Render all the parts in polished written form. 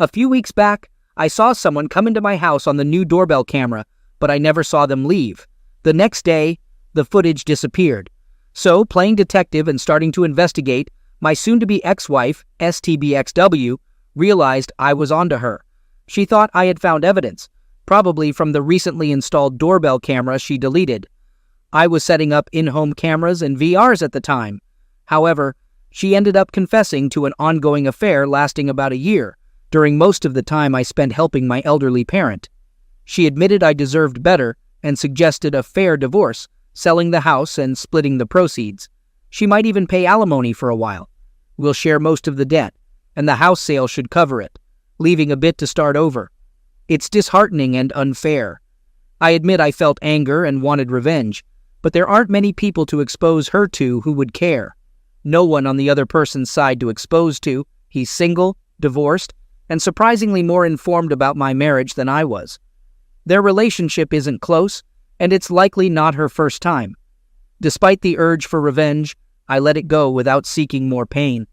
A few weeks back, I saw someone come into my house on the new doorbell camera, but I never saw them leave. The next day, the footage disappeared. So, playing detective and starting to investigate, my soon-to-be ex-wife, STBXW, realized I was onto her. She thought I had found evidence, probably from the recently installed doorbell camera she deleted. I was setting up in-home cameras and VRs at the time. However, she ended up confessing to an ongoing affair lasting about a year, during most of the time I spent helping my elderly parent. She admitted I deserved better and suggested a fair divorce, selling the house and splitting the proceeds. She might even pay alimony for a while. We'll share most of the debt, and the house sale should cover it, leaving a bit to start over. It's disheartening and unfair. I admit I felt anger and wanted revenge, but there aren't many people to expose her to who would care. No one on the other person's side to expose to. He's single, divorced, and surprisingly more informed about my marriage than I was. Their relationship isn't close, and it's likely not her first time. Despite the urge for revenge, I let it go without seeking more pain.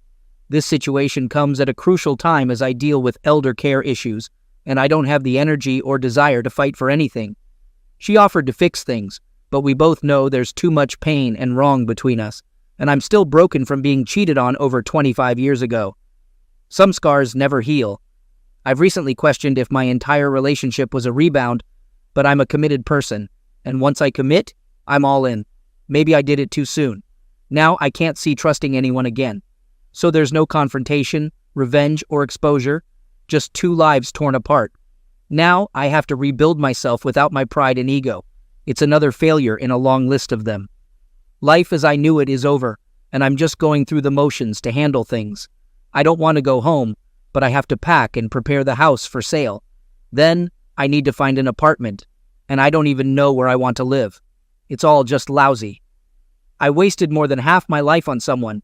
This situation comes at a crucial time as I deal with elder care issues, and I don't have the energy or desire to fight for anything. She offered to fix things, but we both know there's too much pain and wrong between us, and I'm still broken from being cheated on over 25 years ago. Some scars never heal. I've recently questioned if my entire relationship was a rebound, but I'm a committed person, and once I commit, I'm all in. Maybe I did it too soon. Now I can't see trusting anyone again. So there's no confrontation, revenge, or exposure, just two lives torn apart. Now I have to rebuild myself without my pride and ego. It's another failure in a long list of them. Life as I knew it is over, and I'm just going through the motions to handle things. I don't want to go home, but I have to pack and prepare the house for sale. Then I need to find an apartment, and I don't even know where I want to live. It's all just lousy. I wasted more than half my life on someone.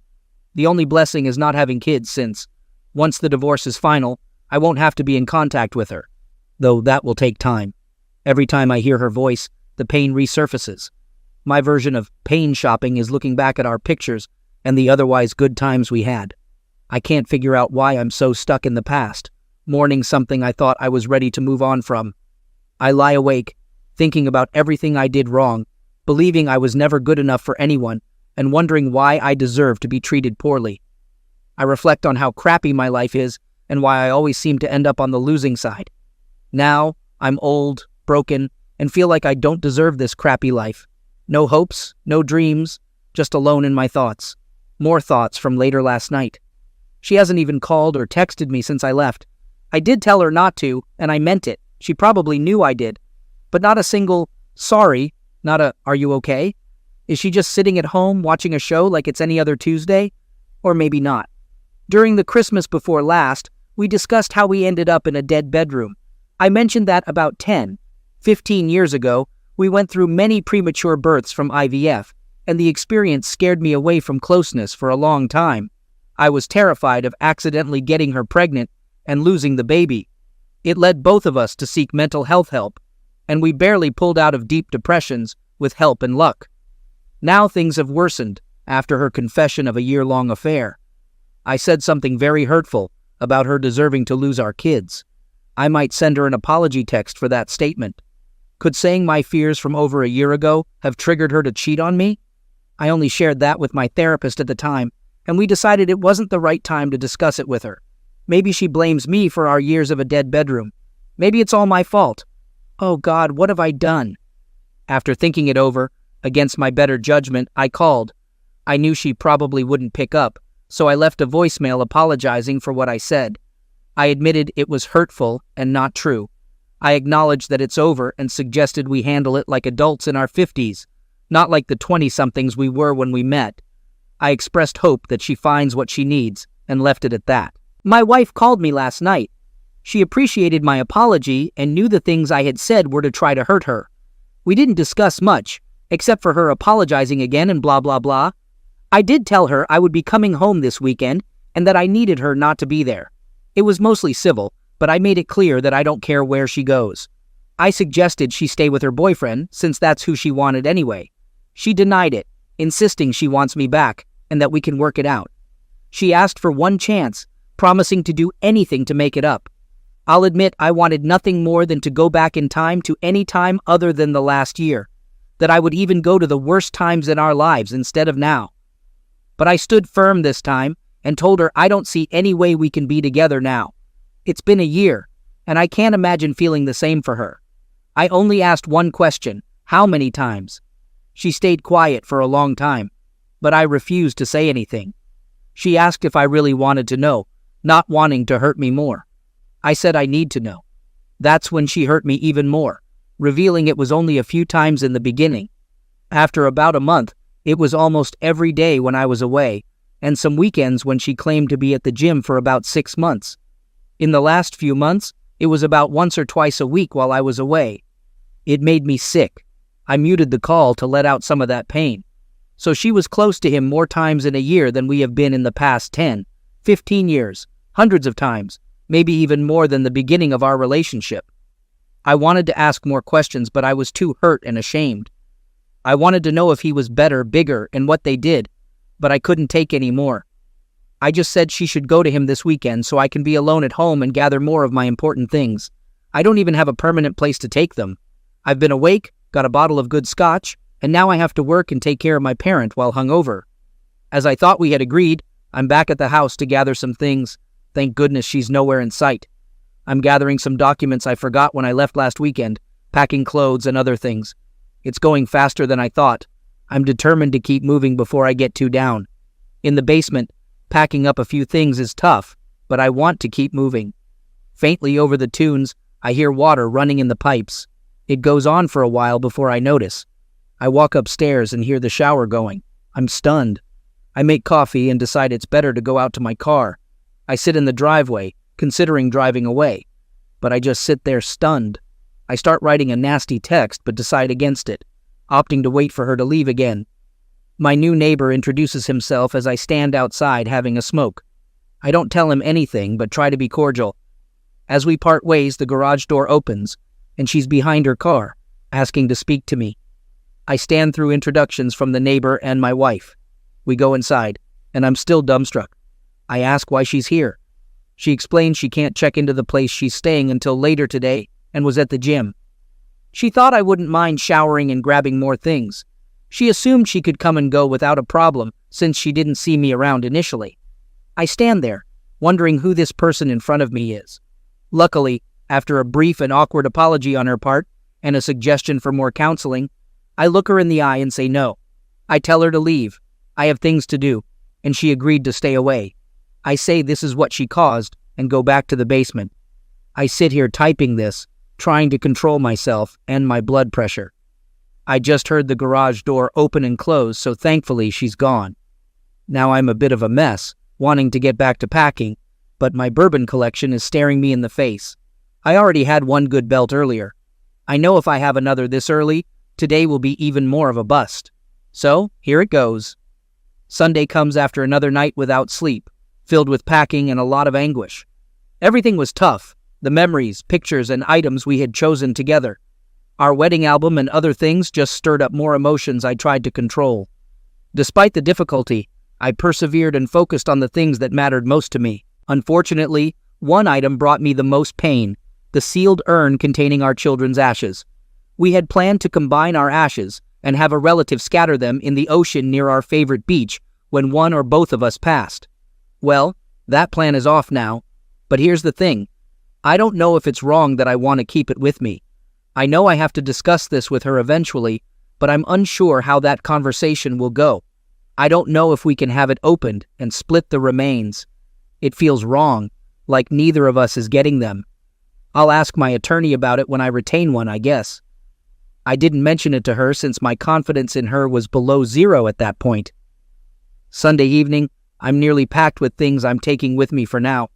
The only blessing is not having kids since, once the divorce is final, I won't have to be in contact with her. Though that will take time. Every time I hear her voice, the pain resurfaces. My version of pain shopping is looking back at our pictures and the otherwise good times we had. I can't figure out why I'm so stuck in the past, mourning something I thought I was ready to move on from. I lie awake, thinking about everything I did wrong, believing I was never good enough for anyone, and wondering why I deserve to be treated poorly. I reflect on how crappy my life is and why I always seem to end up on the losing side. Now, I'm old, broken, and feel like I don't deserve this crappy life. No hopes, no dreams, just alone in my thoughts. More thoughts from later last night. She hasn't even called or texted me since I left. I did tell her not to, and I meant it. She probably knew I did. But not a single, sorry, not a, are you okay? Is she just sitting at home watching a show like it's any other Tuesday? Or maybe not. During the Christmas before last, we discussed how we ended up in a dead bedroom. I mentioned that about 15 years ago, we went through many premature births from IVF, and the experience scared me away from closeness for a long time. I was terrified of accidentally getting her pregnant and losing the baby. It led both of us to seek mental health help, and we barely pulled out of deep depressions with help and luck. Now things have worsened after her confession of a year-long affair. I said something very hurtful about her deserving to lose our kids. I might send her an apology text for that statement. Could saying my fears from over a year ago have triggered her to cheat on me? I only shared that with my therapist at the time, and we decided it wasn't the right time to discuss it with her. Maybe she blames me for our years of a dead bedroom. Maybe it's all my fault. Oh God, what have I done? After thinking it over, against my better judgment, I called. I knew she probably wouldn't pick up, so I left a voicemail apologizing for what I said. I admitted it was hurtful and not true. I acknowledged that it's over and suggested we handle it like adults in our 50s, not like the 20-somethings we were when we met. I expressed hope that she finds what she needs and left it at that. My wife called me last night. She appreciated my apology and knew the things I had said were to try to hurt her. We didn't discuss much, except for her apologizing again and blah blah blah. I did tell her I would be coming home this weekend and that I needed her not to be there. It was mostly civil, but I made it clear that I don't care where she goes. I suggested she stay with her boyfriend since that's who she wanted anyway. She denied it, insisting she wants me back and that we can work it out. She asked for one chance, promising to do anything to make it up. I'll admit I wanted nothing more than to go back in time to any time other than the last year, that I would even go to the worst times in our lives instead of now. But I stood firm this time and told her I don't see any way we can be together now. It's been a year, and I can't imagine feeling the same for her. I only asked one question: how many times? She stayed quiet for a long time, but I refused to say anything. She asked if I really wanted to know, not wanting to hurt me more. I said I need to know. That's when she hurt me even more, revealing it was only a few times in the beginning. After about a month, it was almost every day when I was away, and some weekends when she claimed to be at the gym for about 6 months. In the last few months, it was about once or twice a week while I was away. It made me sick. I muted the call to let out some of that pain. So she was close to him more times in a year than we have been in the past 10, 15 years, hundreds of times, maybe even more than the beginning of our relationship. I wanted to ask more questions, but I was too hurt and ashamed. I wanted to know if he was better, bigger, and what they did, but I couldn't take any more. I just said she should go to him this weekend so I can be alone at home and gather more of my important things. I don't even have a permanent place to take them. I've been awake, got a bottle of good scotch, and now I have to work and take care of my parent while hungover. As I thought we had agreed, I'm back at the house to gather some things. Thank goodness she's nowhere in sight. I'm gathering some documents I forgot when I left last weekend, packing clothes and other things. It's going faster than I thought. I'm determined to keep moving before I get too down. In the basement, packing up a few things is tough, but I want to keep moving. Faintly over the tunes, I hear water running in the pipes. It goes on for a while before I notice. I walk upstairs and hear the shower going. I'm stunned. I make coffee and decide it's better to go out to my car. I sit in the driveway, considering driving away, but I just sit there stunned. I start writing a nasty text but decide against it, opting to wait for her to leave again. My new neighbor introduces himself as I stand outside having a smoke. I don't tell him anything but try to be cordial. As we part ways, the garage door opens, and she's behind her car, asking to speak to me. I stand through introductions from the neighbor and my wife. We go inside, and I'm still dumbstruck. I ask why she's here. She explains she can't check into the place she's staying until later today and was at the gym. She thought I wouldn't mind showering and grabbing more things. She assumed she could come and go without a problem since she didn't see me around initially. I stand there, wondering who this person in front of me is. Luckily, after a brief and awkward apology on her part and a suggestion for more counseling, I look her in the eye and say no. I tell her to leave. I have things to do, and she agreed to stay away. I say this is what she caused and go back to the basement. I sit here typing this, trying to control myself and my blood pressure. I just heard the garage door open and close, so thankfully she's gone. Now I'm a bit of a mess, wanting to get back to packing, but my bourbon collection is staring me in the face. I already had one good belt earlier. I know if I have another this early, today will be even more of a bust. So, here it goes. Sunday comes after another night without sleep, filled with packing and a lot of anguish. Everything was tough, the memories, pictures, and items we had chosen together. Our wedding album and other things just stirred up more emotions I tried to control. Despite the difficulty, I persevered and focused on the things that mattered most to me. Unfortunately, one item brought me the most pain, the sealed urn containing our children's ashes. We had planned to combine our ashes and have a relative scatter them in the ocean near our favorite beach when one or both of us passed. Well, that plan is off now, but here's the thing. I don't know if it's wrong that I want to keep it with me. I know I have to discuss this with her eventually, but I'm unsure how that conversation will go. I don't know if we can have it opened and split the remains. It feels wrong, like neither of us is getting them. I'll ask my attorney about it when I retain one, I guess. I didn't mention it to her since my confidence in her was below zero at that point. Sunday evening, I'm nearly packed with things I'm taking with me for now.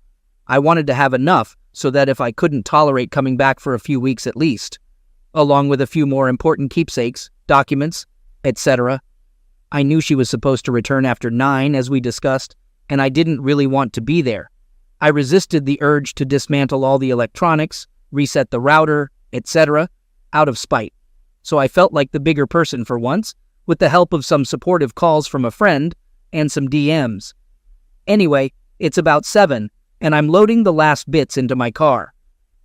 I wanted to have enough so that if I couldn't tolerate coming back for a few weeks at least, along with a few more important keepsakes, documents, etc. I knew she was supposed to return after 9, as we discussed, and I didn't really want to be there. I resisted the urge to dismantle all the electronics, reset the router, etc., out of spite. So I felt like the bigger person for once, with the help of some supportive calls from a friend and some DMs. Anyway, it's about 7, and I'm loading the last bits into my car.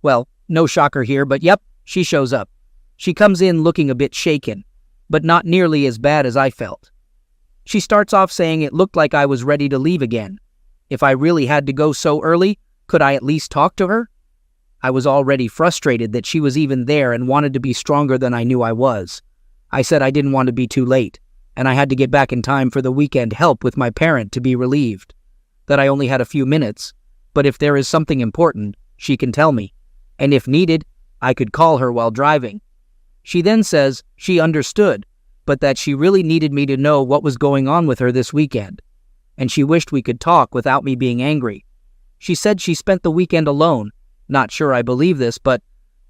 Well, no shocker here, but yep, she shows up. She comes in looking a bit shaken, but not nearly as bad as I felt. She starts off saying it looked like I was ready to leave again. If I really had to go so early, could I at least talk to her? I was already frustrated that she was even there and wanted to be stronger than I knew I was. I said I didn't want to be too late, and I had to get back in time for the weekend help with my parent to be relieved. That I only had a few minutes, but if there is something important, she can tell me, and if needed, I could call her while driving. She then says she understood, but that she really needed me to know what was going on with her this weekend, and she wished we could talk without me being angry. She said she spent the weekend alone. Not sure I believe this, but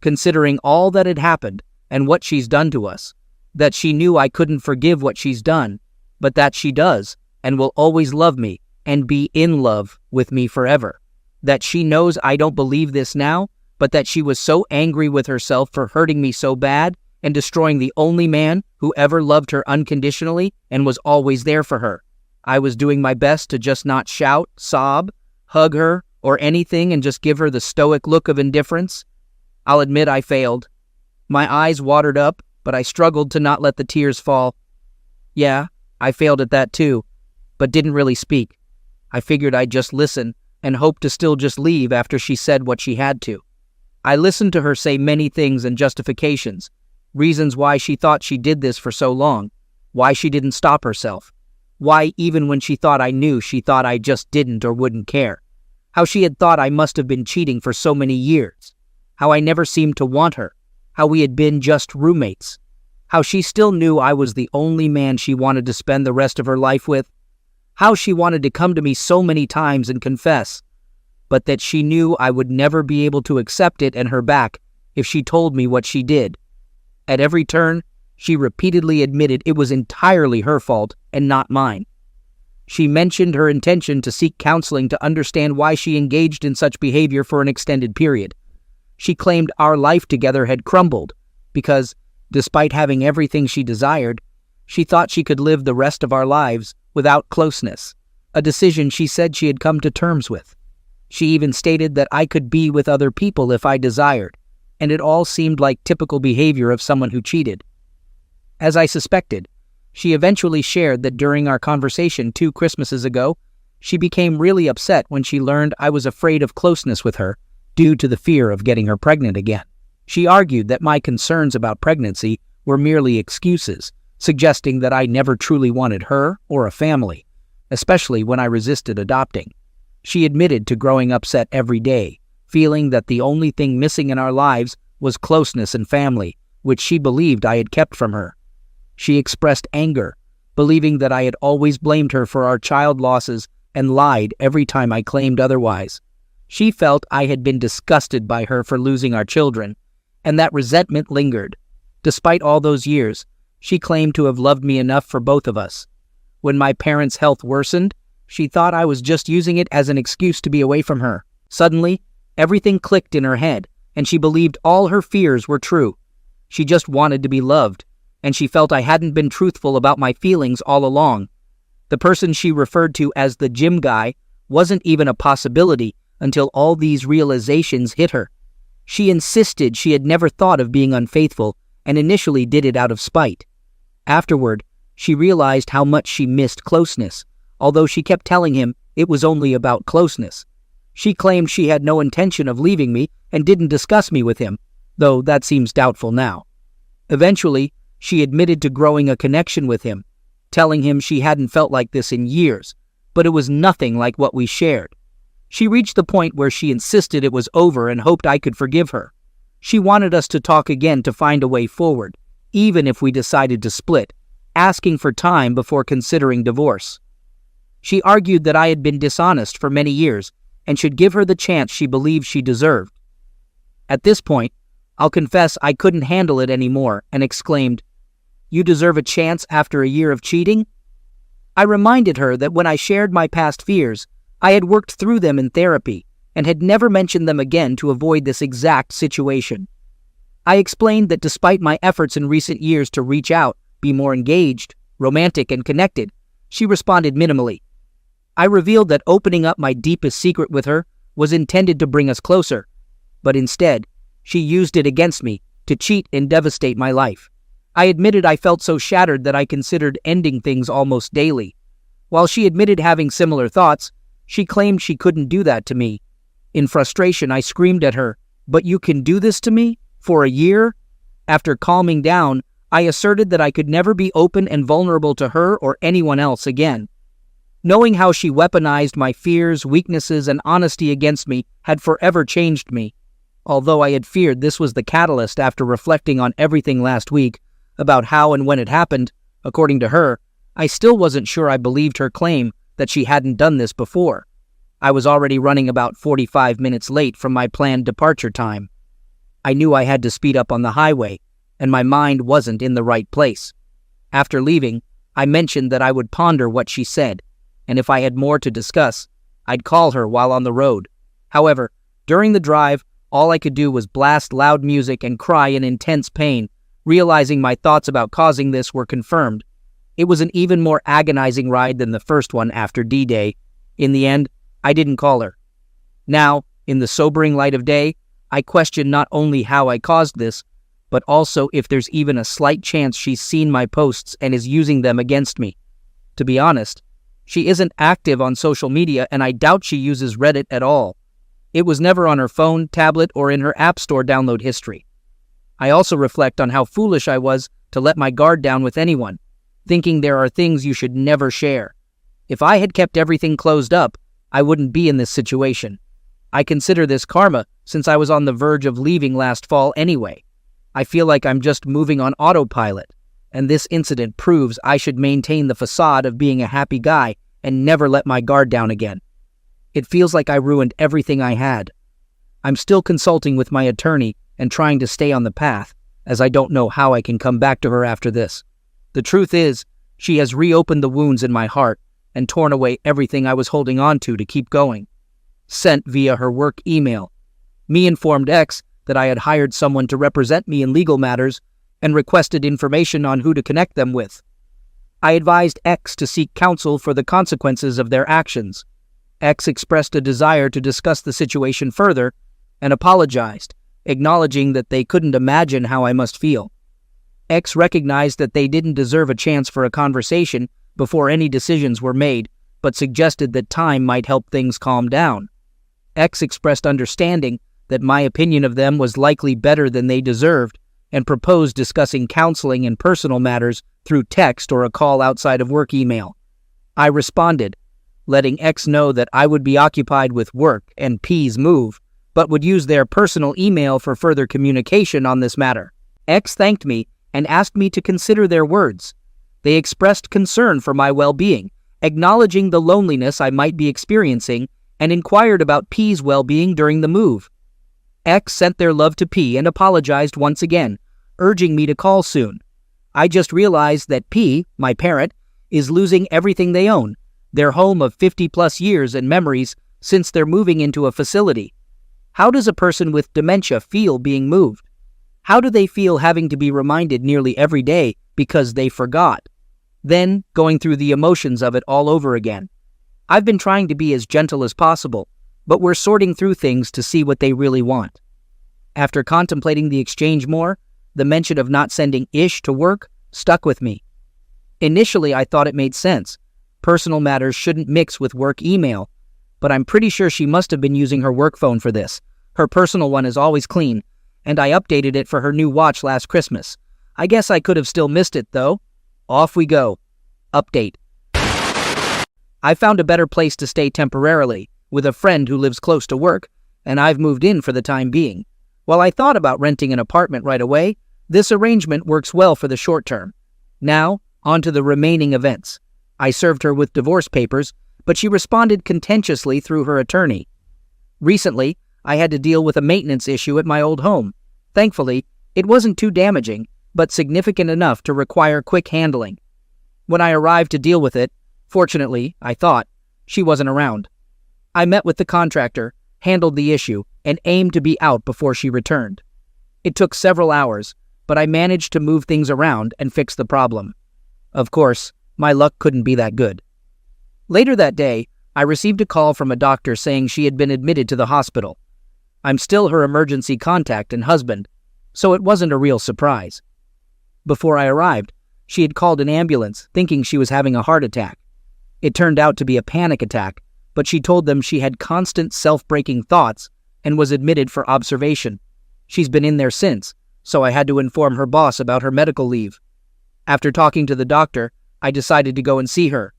considering all that had happened and what she's done to us, that she knew I couldn't forgive what she's done, but that she does and will always love me and be in love with me forever. That she knows I don't believe this now, but that she was so angry with herself for hurting me so bad and destroying the only man who ever loved her unconditionally and was always there for her. I was doing my best to just not shout, sob, hug her, or anything and just give her the stoic look of indifference. I'll admit I failed. My eyes watered up, but I struggled to not let the tears fall. Yeah, I failed at that too, but didn't really speak. I figured I'd just listen and hope to still just leave after she said what she had to. I listened to her say many things and justifications, reasons why she thought she did this for so long, why she didn't stop herself, why even when she thought I knew, she thought I just didn't or wouldn't care. How she had thought I must have been cheating for so many years. How I never seemed to want her. How we had been just roommates. How she still knew I was the only man she wanted to spend the rest of her life with. How she wanted to come to me so many times and confess, but that she knew I would never be able to accept it and her back if she told me what she did. At every turn, she repeatedly admitted it was entirely her fault and not mine. She mentioned her intention to seek counseling to understand why she engaged in such behavior for an extended period. She claimed our life together had crumbled because, despite having everything she desired, she thought she could live the rest of our lives without closeness, a decision she said she had come to terms with. She even stated that I could be with other people if I desired, and it all seemed like typical behavior of someone who cheated. As I suspected, she eventually shared that during our conversation 2 Christmases ago, she became really upset when she learned I was afraid of closeness with her due to the fear of getting her pregnant again. She argued that my concerns about pregnancy were merely excuses, suggesting that I never truly wanted her or a family, especially when I resisted adopting. She admitted to growing upset every day, feeling that the only thing missing in our lives was closeness and family, which she believed I had kept from her. She expressed anger, believing that I had always blamed her for our child losses and lied every time I claimed otherwise. She felt I had been disgusted by her for losing our children, and that resentment lingered. Despite all those years, she claimed to have loved me enough for both of us. When my parents' health worsened, she thought I was just using it as an excuse to be away from her. Suddenly, everything clicked in her head, and she believed all her fears were true. She just wanted to be loved, and she felt I hadn't been truthful about my feelings all along. The person she referred to as the gym guy wasn't even a possibility until all these realizations hit her. She insisted she had never thought of being unfaithful and initially did it out of spite. Afterward, she realized how much she missed closeness, although she kept telling him it was only about closeness. She claimed she had no intention of leaving me and didn't discuss me with him, though that seems doubtful now. Eventually, she admitted to growing a connection with him, telling him she hadn't felt like this in years, but it was nothing like what we shared. She reached the point where she insisted it was over and hoped I could forgive her. She wanted us to talk again to find a way forward, even if we decided to split, asking for time before considering divorce. She argued that I had been dishonest for many years and should give her the chance she believed she deserved. At this point, I'll confess I couldn't handle it anymore and exclaimed, "You deserve a chance after a year of cheating?" I reminded her that when I shared my past fears, I had worked through them in therapy and had never mentioned them again to avoid this exact situation. I explained that despite my efforts in recent years to reach out, be more engaged, romantic, and connected, she responded minimally. I revealed that opening up my deepest secret with her was intended to bring us closer. but instead, she used it against me to cheat and devastate my life. I admitted I felt so shattered that I considered ending things almost daily. While she admitted having similar thoughts, she claimed she couldn't do that to me. In frustration, I screamed at her, "But you can do this to me? For a year?" After calming down, I asserted that I could never be open and vulnerable to her or anyone else again. Knowing how she weaponized my fears, weaknesses, and honesty against me had forever changed me. Although I had feared this was the catalyst after reflecting on everything last week about how and when it happened, according to her, I still wasn't sure I believed her claim that she hadn't done this before. I was already running about 45 minutes late from my planned departure time. I knew I had to speed up on the highway, and my mind wasn't in the right place. After leaving, I mentioned that I would ponder what she said, and if I had more to discuss, I'd call her while on the road. However, during the drive, all I could do was blast loud music and cry in intense pain, realizing my thoughts about causing this were confirmed. It was an even more agonizing ride than the first one after D-Day. In the end, I didn't call her. Now, in the sobering light of day, I question not only how I caused this, but also if there's even a slight chance she's seen my posts and is using them against me. To be honest, she isn't active on social media, and I doubt she uses Reddit at all. It was never on her phone, tablet, or in her App Store download history. I also reflect on how foolish I was to let my guard down with anyone, thinking there are things you should never share. If I had kept everything closed up, I wouldn't be in this situation. I consider this karma since I was on the verge of leaving last fall anyway. I feel like I'm just moving on autopilot, and this incident proves I should maintain the facade of being a happy guy and never let my guard down again. It feels like I ruined everything I had. I'm still consulting with my attorney and trying to stay on the path, as I don't know how I can come back to her after this. The truth is, she has reopened the wounds in my heart and torn away everything I was holding on to keep going. Sent via her work email. Me informed X that I had hired someone to represent me in legal matters and requested information on who to connect them with. I advised X to seek counsel for the consequences of their actions. X expressed a desire to discuss the situation further and apologized, acknowledging that they couldn't imagine how I must feel. X recognized that they didn't deserve a chance for a conversation before any decisions were made, but suggested that time might help things calm down. X expressed understanding that my opinion of them was likely better than they deserved and proposed discussing counseling and personal matters through text or a call outside of work email. I responded, letting X know that I would be occupied with work and P's move, but would use their personal email for further communication on this matter. X thanked me and asked me to consider their words. They expressed concern for my well-being, acknowledging the loneliness I might be experiencing, and inquired about P's well-being during the move. X sent their love to P and apologized once again, urging me to call soon. I just realized that P, my parent, is losing everything they own, their home of 50-plus years and memories since they're moving into a facility. How does a person with dementia feel being moved? How do they feel having to be reminded nearly every day because they forgot? Then going through the emotions of it all over again. I've been trying to be as gentle as possible, but we're sorting through things to see what they really want. After contemplating the exchange more, the mention of not sending Ish to work stuck with me. Initially, I thought it made sense. Personal matters shouldn't mix with work email, but I'm pretty sure she must have been using her work phone for this. Her personal one is always clean, and I updated it for her new watch last Christmas. I guess I could have still missed it, though. Off we go. Update. I found a better place to stay temporarily, with a friend who lives close to work, and I've moved in for the time being. While I thought about renting an apartment right away, this arrangement works well for the short term. Now, on to the remaining events. I served her with divorce papers, but she responded contentiously through her attorney. Recently, I had to deal with a maintenance issue at my old home. Thankfully, it wasn't too damaging, but significant enough to require quick handling. When I arrived to deal with it, fortunately, I thought, she wasn't around. I met with the contractor, handled the issue, and aimed to be out before she returned. It took several hours, but I managed to move things around and fix the problem. Of course, my luck couldn't be that good. Later that day, I received a call from a doctor saying she had been admitted to the hospital. I'm still her emergency contact and husband, so it wasn't a real surprise. Before I arrived, she had called an ambulance thinking she was having a heart attack. It turned out to be a panic attack, but she told them she had constant self-breaking thoughts and was admitted for observation. She's been in there since, so I had to inform her boss about her medical leave. After talking to the doctor, I decided to go and see her.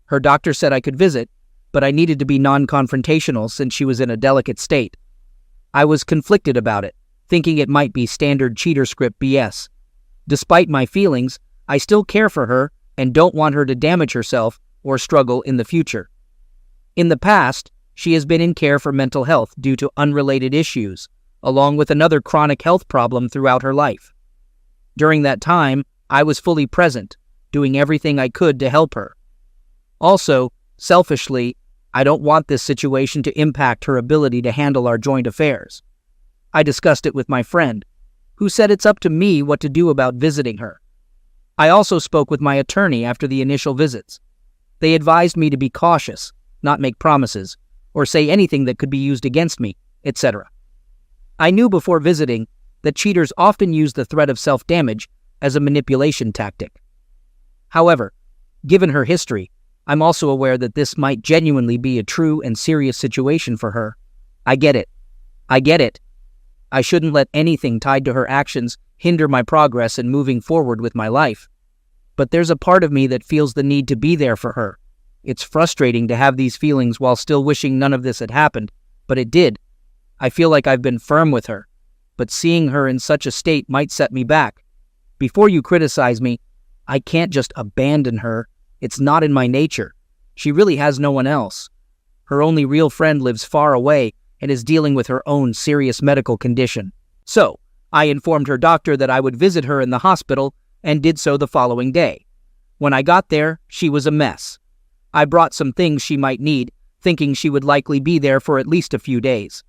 Her doctor said I could visit, but I needed to be non-confrontational since she was in a delicate state. I was conflicted about it, thinking it might be standard cheater script BS. Despite my feelings, I still care for her and don't want her to damage herself or struggle in the future. In the past, she has been in care for mental health due to unrelated issues, along with another chronic health problem throughout her life. During that time, I was fully present, doing everything I could to help her. Also, selfishly, I don't want this situation to impact her ability to handle our joint affairs. I discussed it with my friend, who said it's up to me what to do about visiting her. I also spoke with my attorney after the initial visits. They advised me to be cautious, not make promises, or say anything that could be used against me, etc. I knew before visiting that cheaters often use the threat of self-damage as a manipulation tactic. However, given her history, I'm also aware that this might genuinely be a true and serious situation for her. I get it. I shouldn't let anything tied to her actions hinder my progress in moving forward with my life. But there's a part of me that feels the need to be there for her. It's frustrating to have these feelings while still wishing none of this had happened, but it did. I feel like I've been firm with her, but seeing her in such a state might set me back. Before you criticize me, I can't just abandon her. It's not in my nature. She really has no one else. Her only real friend lives far away and is dealing with her own serious medical condition. So, I informed her doctor that I would visit her in the hospital and did so the following day. When I got there, she was a mess. I brought some things she might need, thinking she would likely be there for at least a few days.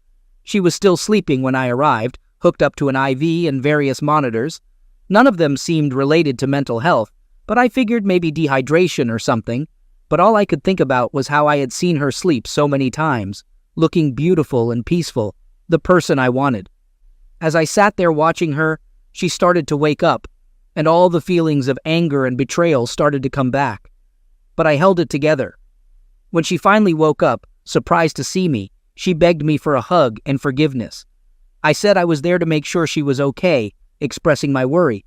She was still sleeping when I arrived, hooked up to an IV and various monitors. None of them seemed related to mental health, but I figured maybe dehydration or something. But all I could think about was how I had seen her sleep so many times, looking beautiful and peaceful, the person I wanted. As I sat there watching her, she started to wake up, and all the feelings of anger and betrayal started to come back. But I held it together. When she finally woke up, surprised to see me, she begged me for a hug and forgiveness. I said I was there to make sure she was okay, expressing my worry.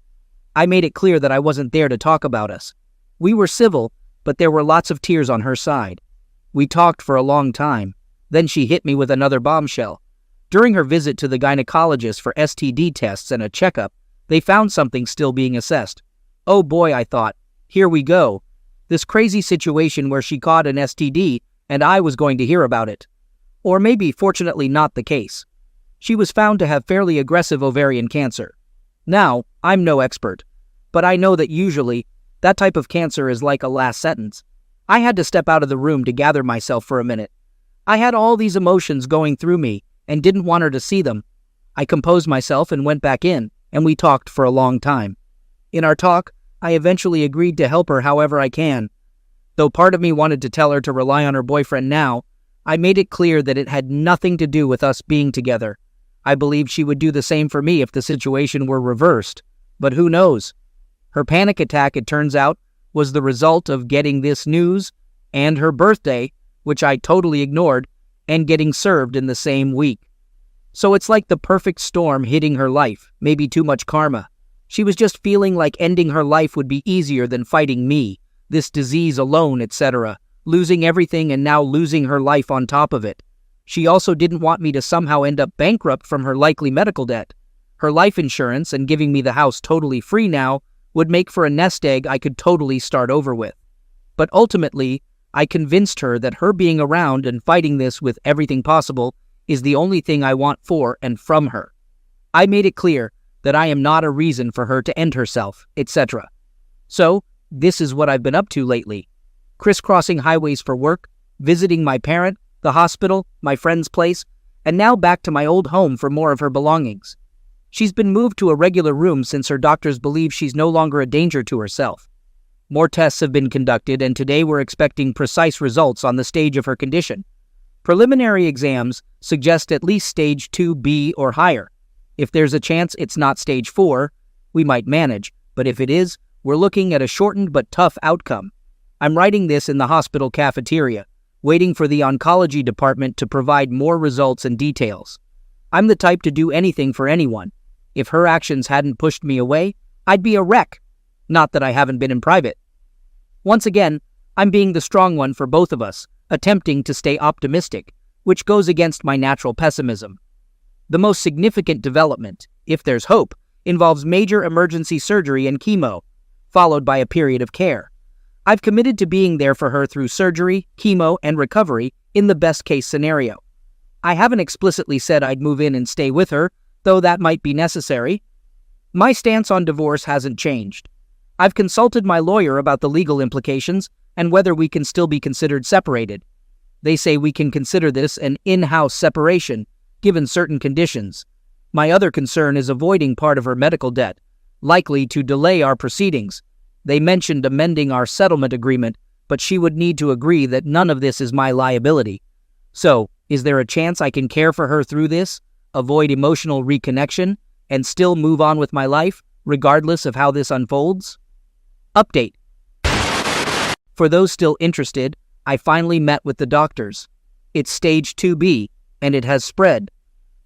I made it clear that I wasn't there to talk about us. We were civil, but there were lots of tears on her side. We talked for a long time. Then she hit me with another bombshell. During her visit to the gynecologist for STD tests and a checkup, they found something still being assessed. Oh boy, I thought, here we go. This crazy situation where she caught an STD and I was going to hear about it. Or maybe, fortunately, not the case. She was found to have fairly aggressive ovarian cancer. Now, I'm no expert, but I know that usually that type of cancer is like a last sentence. I had to step out of the room to gather myself for a minute. I had all these emotions going through me and didn't want her to see them. I composed myself and went back in, and we talked for a long time. In our talk, I eventually agreed to help her however I can. Though part of me wanted to tell her to rely on her boyfriend now, I made it clear that it had nothing to do with us being together. I believed she would do the same for me if the situation were reversed. But who knows? Her panic attack, it turns out, was the result of getting this news and her birthday, which I totally ignored, and getting served in the same week. So it's like the perfect storm hitting her life, maybe too much karma. She was just feeling like ending her life would be easier than fighting me, this disease alone, etc., losing everything and now losing her life on top of it. She also didn't want me to somehow end up bankrupt from her likely medical debt. Her life insurance and giving me the house totally free now would make for a nest egg I could totally start over with. But ultimately, I convinced her that her being around and fighting this with everything possible is the only thing I want for and from her. I made it clear that I am not a reason for her to end herself, etc. So, this is what I've been up to lately. Crisscrossing highways for work, visiting my parent, the hospital, my friend's place, and now back to my old home for more of her belongings. She's been moved to a regular room since her doctors believe she's no longer a danger to herself. More tests have been conducted, and today we're expecting precise results on the stage of her condition. Preliminary exams suggest at least stage 2B or higher. If there's a chance it's not stage 4, we might manage, but if it is, we're looking at a shortened but tough outcome. I'm writing this in the hospital cafeteria, waiting for the oncology department to provide more results and details. I'm the type to do anything for anyone. If her actions hadn't pushed me away, I'd be a wreck. Not that I haven't been in private. Once again, I'm being the strong one for both of us, attempting to stay optimistic, which goes against my natural pessimism. The most significant development, if there's hope, involves major emergency surgery and chemo, followed by a period of care. I've committed to being there for her through surgery, chemo, and recovery in the best-case scenario. I haven't explicitly said I'd move in and stay with her, though that might be necessary. My stance on divorce hasn't changed. I've consulted my lawyer about the legal implications and whether we can still be considered separated. They say we can consider this an in-house separation, given certain conditions. My other concern is avoiding part of her medical debt, likely to delay our proceedings. They mentioned amending our settlement agreement, but she would need to agree that none of this is my liability. So, is there a chance I can care for her through this, avoid emotional reconnection, and still move on with my life, regardless of how this unfolds? Update. For those still interested, I finally met with the doctors. It's stage 2B, and it has spread.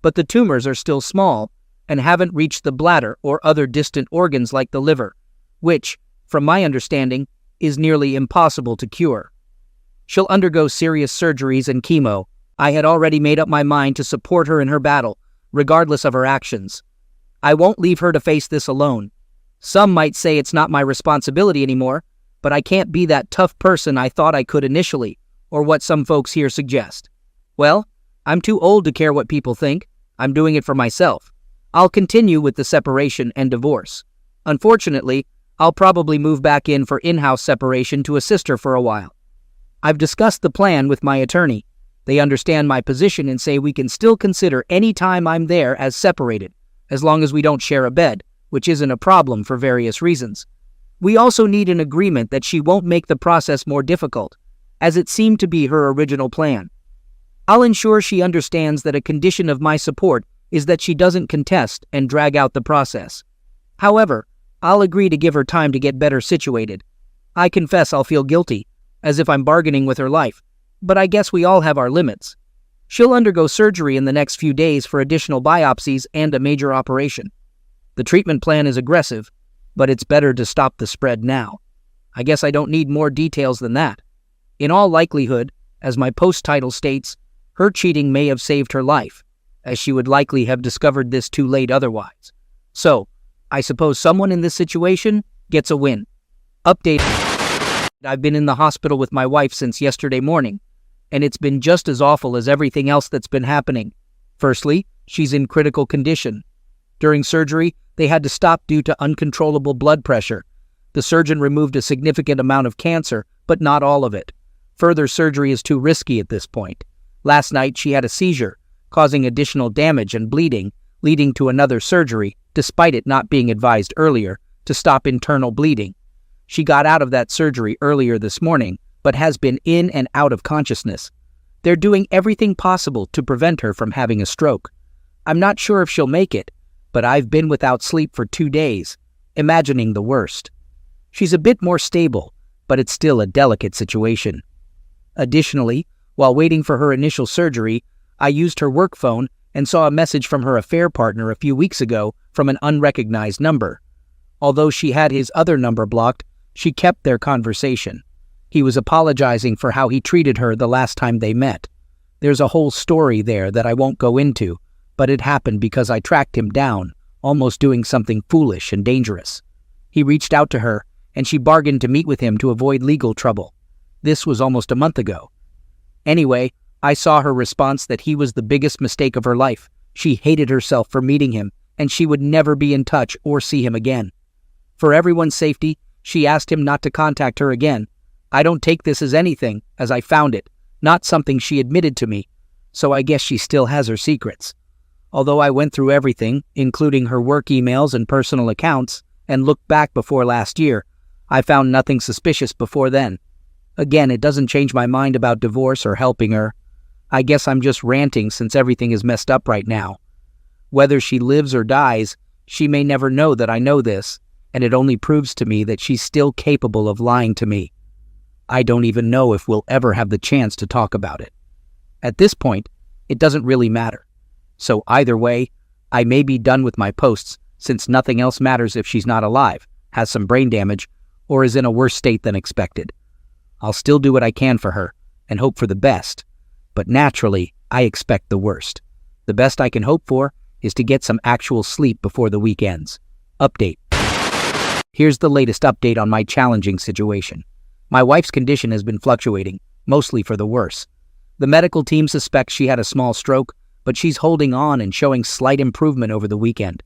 But the tumors are still small, and haven't reached the bladder or other distant organs like the liver, which, from my understanding, is nearly impossible to cure. She'll undergo serious surgeries and chemo. I had already made up my mind to support her in her battle, regardless of her actions. I won't leave her to face this alone. Some might say it's not my responsibility anymore, but I can't be that tough person I thought I could initially, or what some folks here suggest. Well, I'm too old to care what people think. I'm doing it for myself. I'll continue with the separation and divorce. Unfortunately, I'll probably move back in for in-house separation to assist her for a while. I've discussed the plan with my attorney. They understand my position and say we can still consider any time I'm there as separated, as long as we don't share a bed, which isn't a problem for various reasons. We also need an agreement that she won't make the process more difficult, as it seemed to be her original plan. I'll ensure she understands that a condition of my support is that she doesn't contest and drag out the process. However, I'll agree to give her time to get better situated. I confess I'll feel guilty, as if I'm bargaining with her life, but I guess we all have our limits. She'll undergo surgery in the next few days for additional biopsies and a major operation. The treatment plan is aggressive, but it's better to stop the spread now. I guess I don't need more details than that. In all likelihood, as my post title states, her cheating may have saved her life, as she would likely have discovered this too late otherwise. So, I suppose someone in this situation gets a win. Update. I've been in the hospital with my wife since yesterday morning, and it's been just as awful as everything else that's been happening. Firstly, she's in critical condition. During surgery, they had to stop due to uncontrollable blood pressure. The surgeon removed a significant amount of cancer, but not all of it. Further surgery is too risky at this point. Last night, she had a seizure, causing additional damage and bleeding, leading to another surgery, despite it not being advised earlier, to stop internal bleeding. She got out of that surgery earlier this morning, but has been in and out of consciousness. They're doing everything possible to prevent her from having a stroke. I'm not sure if she'll make it, but I've been without sleep for 2 days, imagining the worst. She's a bit more stable, but it's still a delicate situation. Additionally, while waiting for her initial surgery, I used her work phone and saw a message from her affair partner a few weeks ago from an unrecognized number. Although she had his other number blocked, she kept their conversation. He was apologizing for how he treated her the last time they met. There's a whole story there that I won't go into, but it happened because I tracked him down, almost doing something foolish and dangerous. He reached out to her, and she bargained to meet with him to avoid legal trouble. This was almost a month ago. Anyway, I saw her response that he was the biggest mistake of her life. She hated herself for meeting him, and she would never be in touch or see him again. For everyone's safety, she asked him not to contact her again. I don't take this as anything, as I found it, not something she admitted to me, so I guess she still has her secrets. Although I went through everything, including her work emails and personal accounts, and looked back before last year, I found nothing suspicious before then. Again, it doesn't change my mind about divorce or helping her. I guess I'm just ranting since everything is messed up right now. Whether she lives or dies, she may never know that I know this, and it only proves to me that she's still capable of lying to me. I don't even know if we'll ever have the chance to talk about it. At this point, it doesn't really matter. So either way, I may be done with my posts since nothing else matters if she's not alive, has some brain damage, or is in a worse state than expected. I'll still do what I can for her and hope for the best, but naturally, I expect the worst. The best I can hope for is to get some actual sleep before the week ends. Update. Here's the latest update on my challenging situation. My wife's condition has been fluctuating, mostly for the worse. The medical team suspects she had a small stroke, but she's holding on and showing slight improvement over the weekend.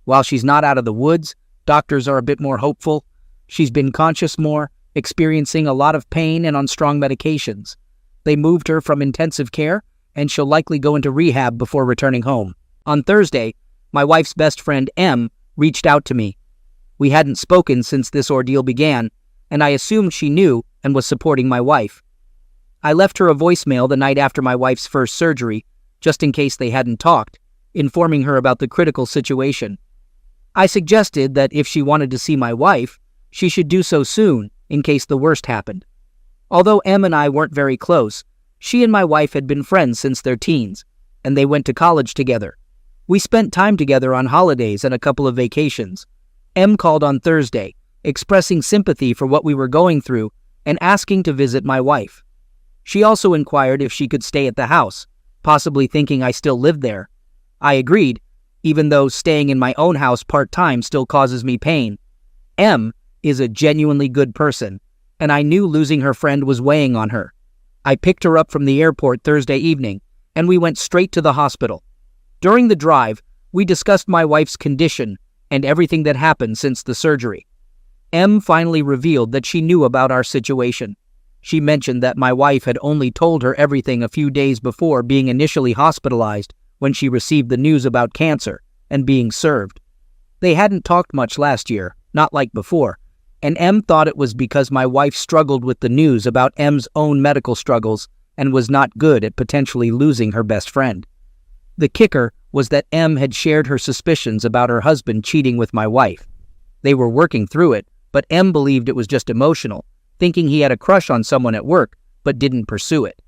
While she's not out of the woods, doctors are a bit more hopeful. She's been conscious more, experiencing a lot of pain and on strong medications. They moved her from intensive care, and she'll likely go into rehab before returning home. On Thursday, my wife's best friend, M, reached out to me. We hadn't spoken since this ordeal began, and I assumed she knew and was supporting my wife. I left her a voicemail the night after my wife's first surgery, just in case they hadn't talked, informing her about the critical situation. I suggested that if she wanted to see my wife, she should do so soon, in case the worst happened. Although M and I weren't very close, she and my wife had been friends since their teens, and they went to college together. We spent time together on holidays and a couple of vacations. M called on Thursday, expressing sympathy for what we were going through and asking to visit my wife. She also inquired if she could stay at the house, possibly thinking I still lived there. I agreed, even though staying in my own house part-time still causes me pain. M is a genuinely good person, and I knew losing her friend was weighing on her. I picked her up from the airport Thursday evening, and we went straight to the hospital. During the drive, we discussed my wife's condition and everything that happened since the surgery. M finally revealed that she knew about our situation. She mentioned that my wife had only told her everything a few days before being initially hospitalized when she received the news about cancer and being served. They hadn't talked much last year, not like before, and M thought it was because my wife struggled with the news about M's own medical struggles and was not good at potentially losing her best friend. The kicker was that M had shared her suspicions about her husband cheating with my wife. They were working through it, but M believed it was just emotional, thinking he had a crush on someone at work, but didn't pursue it.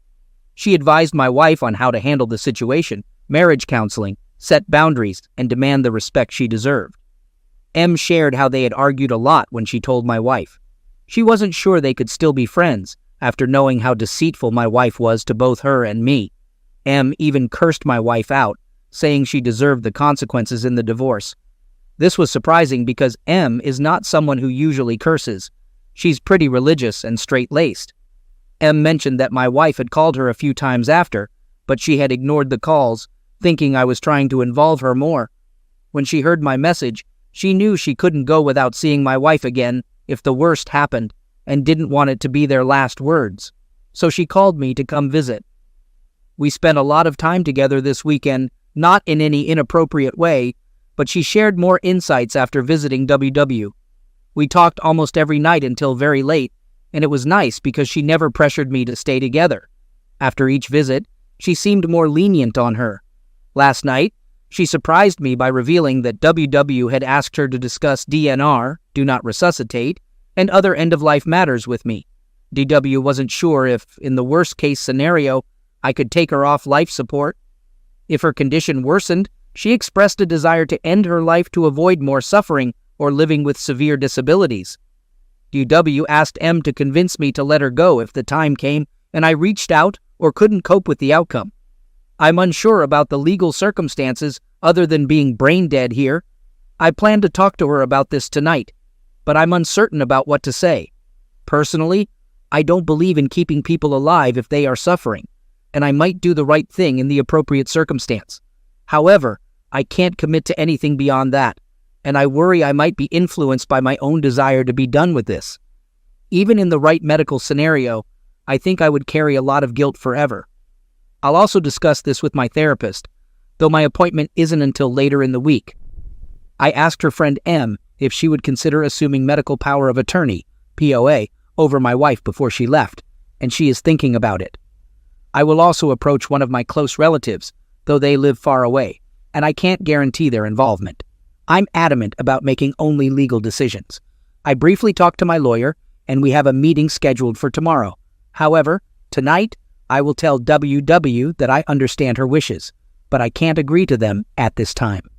She advised my wife on how to handle the situation, marriage counseling, set boundaries, and demand the respect she deserved. M shared how they had argued a lot when she told my wife. She wasn't sure they could still be friends after knowing how deceitful my wife was to both her and me. M even cursed my wife out, saying she deserved the consequences in the divorce. This was surprising because M is not someone who usually curses. She's pretty religious and straight-laced. M mentioned that my wife had called her a few times after, but she had ignored the calls, thinking I was trying to involve her more. When she heard my message, she knew she couldn't go without seeing my wife again if the worst happened, and didn't want it to be their last words. So she called me to come visit. We spent a lot of time together this weekend, not in any inappropriate way, but she shared more insights after visiting WW. We talked almost every night until very late, and it was nice because she never pressured me to stay together. After each visit, she seemed more lenient on her. Last night, she surprised me by revealing that WW had asked her to discuss DNR, do not resuscitate, and other end-of-life matters with me. DW wasn't sure if, in the worst-case scenario, I could take her off life support. If her condition worsened, she expressed a desire to end her life to avoid more suffering or living with severe disabilities. DW asked M to convince me to let her go if the time came and I reached out or couldn't cope with the outcome. I'm unsure about the legal circumstances other than being brain dead here. I plan to talk to her about this tonight, but I'm uncertain about what to say. Personally, I don't believe in keeping people alive if they are suffering, and I might do the right thing in the appropriate circumstance. However, I can't commit to anything beyond that, and I worry I might be influenced by my own desire to be done with this. Even in the right medical scenario, I think I would carry a lot of guilt forever. I'll also discuss this with my therapist, though my appointment isn't until later in the week. I asked her friend M if she would consider assuming medical power of attorney, POA, over my wife before she left, and she is thinking about it. I will also approach one of my close relatives, though they live far away, and I can't guarantee their involvement. I'm adamant about making only legal decisions. I briefly talked to my lawyer, and we have a meeting scheduled for tomorrow. However, tonight, I will tell WW that I understand her wishes, but I can't agree to them at this time.